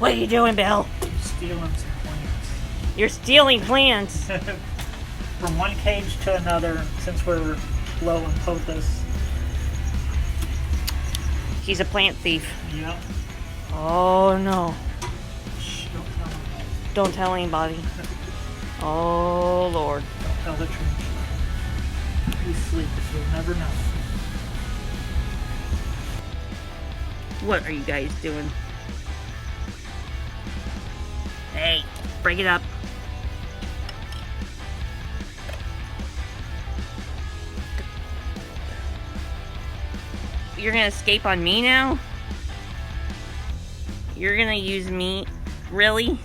What are you doing, Bill? Stealing some plants. You're stealing plants. From one cage to another, since we're low in pothos. He's a plant thief. Yep. Oh no. Shh, don't tell him. Don't tell anybody. Oh Lord. Don't tell the truth. He's asleep, so you'll never know. What are you guys doing? Hey, break it up. You're gonna escape on me now? You're gonna use me? Really?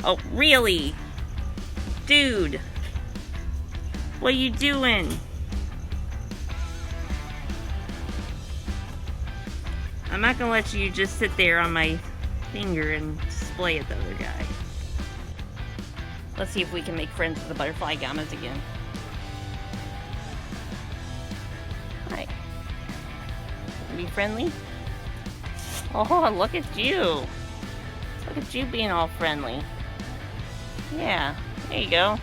Oh, really? Dude. What are you doing? I'm not gonna let you just sit there on my finger and display at the other guy. Let's see if we can make friends with the butterfly gammas again. Hi. Be friendly? Oh, look at you. Look at you being all friendly. Yeah, there you go.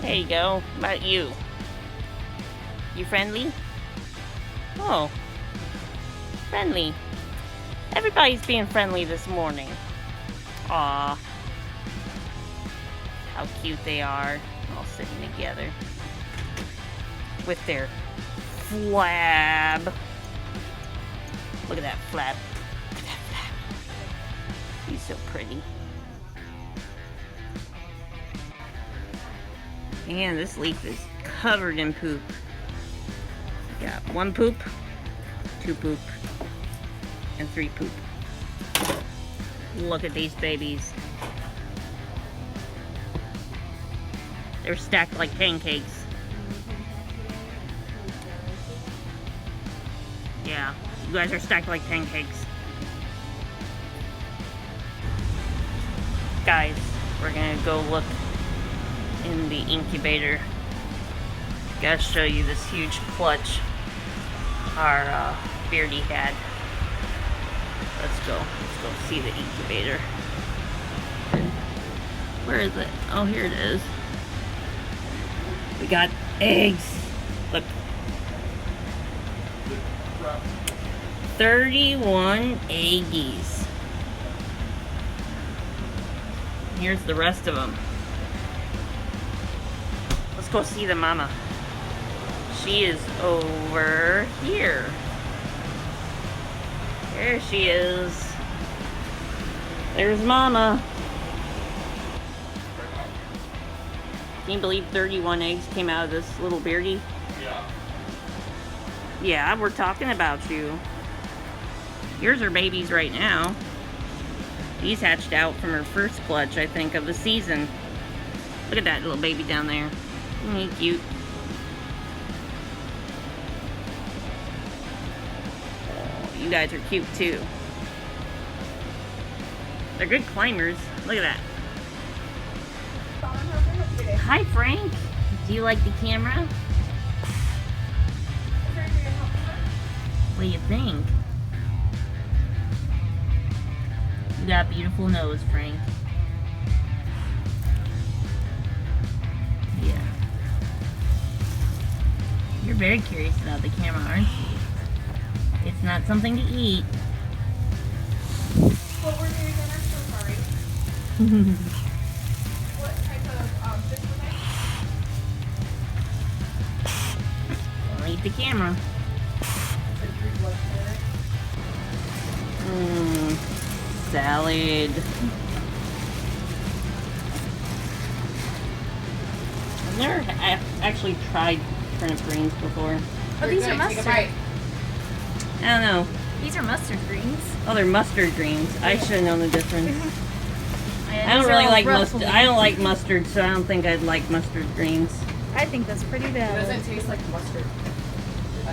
There you go. How about you? You friendly? Oh. Friendly. Everybody's being friendly this morning. Aw. How cute they are. All sitting together. With their flab. Look at that flab. Look at that flab. He's so pretty. Man, this leaf is covered in poop. Got 1 poop, 2 poop, and 3 poop. Look at these babies. They're stacked like pancakes. Yeah, you guys are stacked like pancakes. Guys, we're gonna go look in the incubator. Gotta show you this huge clutch our beardie had. Let's go see the incubator. Where is it? Oh, here it is. We got eggs. Look. 31 eggies. Here's the rest of them. Let's go see the mama. She is over here. There she is. There's mama. Can you believe 31 eggs came out of this little beardie? Yeah. Yeah, we're talking about you. Yours are babies right now. These hatched out from her first clutch, I think, of the season. Look at that little baby down there. Isn't he cute? Oh, you guys are cute too. They're good climbers. Look at that. Hi, Frank. Do you like the camera? What do you think? You got a beautiful nose, Frank. Yeah. You're very curious about the camera, aren't you? It's not something to eat. What were you again? I'm so sorry. What type of fish was that? Don't eat the camera. Salad. I've never actually tried turnip greens before. Oh, these are mustard. I don't know. These are mustard greens. Oh, they're mustard greens. I should have known the difference. I These don't are really all like ruffly. mustard. I don't like mustard, so I don't think I'd like mustard greens. I think that's pretty bad. It doesn't taste like mustard.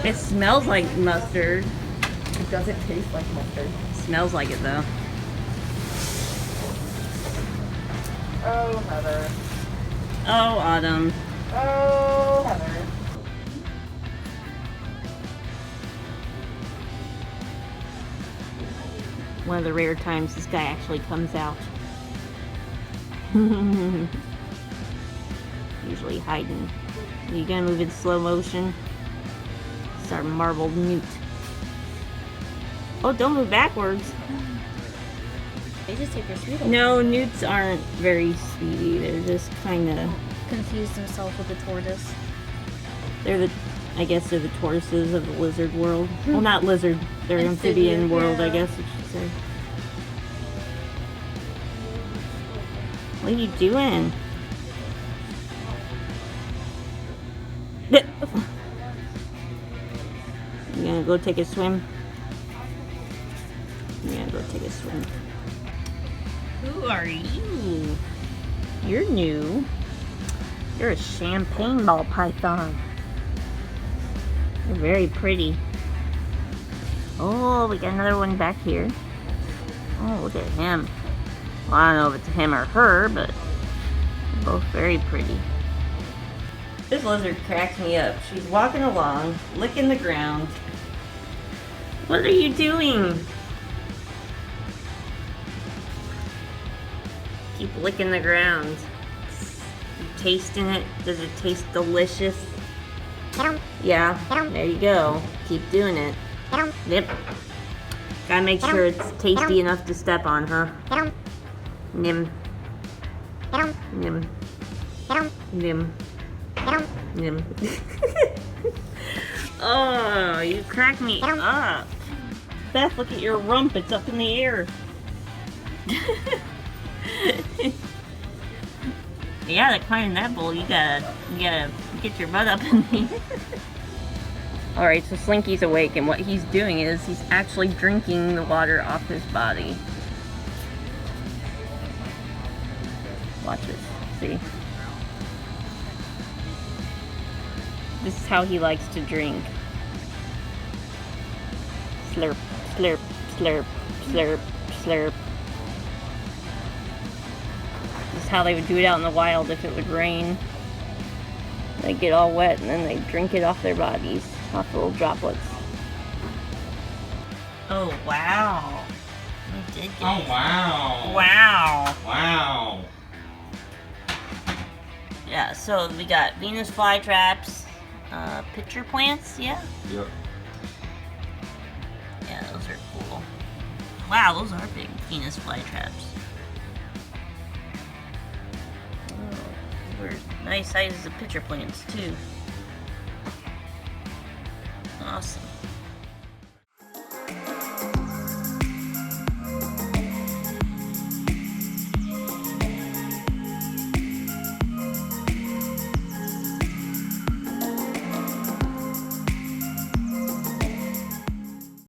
It smells like mustard. It doesn't taste like mustard. Smells like it though. Oh, Heather. Oh, Autumn. Oh, Heather. one of the rare times this guy actually comes out. Usually hiding. You gonna move in slow motion? It's our marbled newt. Oh, don't move backwards. They just take their sweet. No, newts aren't very speedy. They're just kind of... Confused himself with the tortoise. They're the... I guess they're the tortoises of the lizard world. Well, not lizard. They're amphibian world, I guess you should say. What are you doing? You gonna go take a swim? You gonna go take a swim? Who are you? You're new. You're a champagne ball python. You're very pretty. Oh, we got another one back here. Oh, look at him. Well, I don't know if it's him or her, but they're both very pretty. This lizard cracks me up. She's walking along, licking the ground. What are you doing? Keep licking the ground. You tasting it? Does it taste delicious? Yeah, there you go. Keep doing it. Yep. Gotta make sure it's tasty enough to step on, huh? Nim. Nim. Nim. Nim. Oh, you crack me up. Beth, look at your rump. It's up in the air. Yeah, to climb that bowl, you gotta get your butt up in the air. Alright, so Slinky's awake, and what he's doing is he's actually drinking the water off his body. Watch this. See? This is how he likes to drink. Slurp, slurp, slurp, slurp, slurp. This is how they would do it out in the wild if it would rain. They get all wet and then they drink it off their bodies, off the little droplets. Oh, wow. We did get Oh, wow. Wow. Wow. Yeah, so we got Venus flytraps, pitcher plants, yeah? Yep. Yeah, those are cool. Wow, those are big Venus flytraps. Oh, those are nice sizes of pitcher plants, too. Awesome.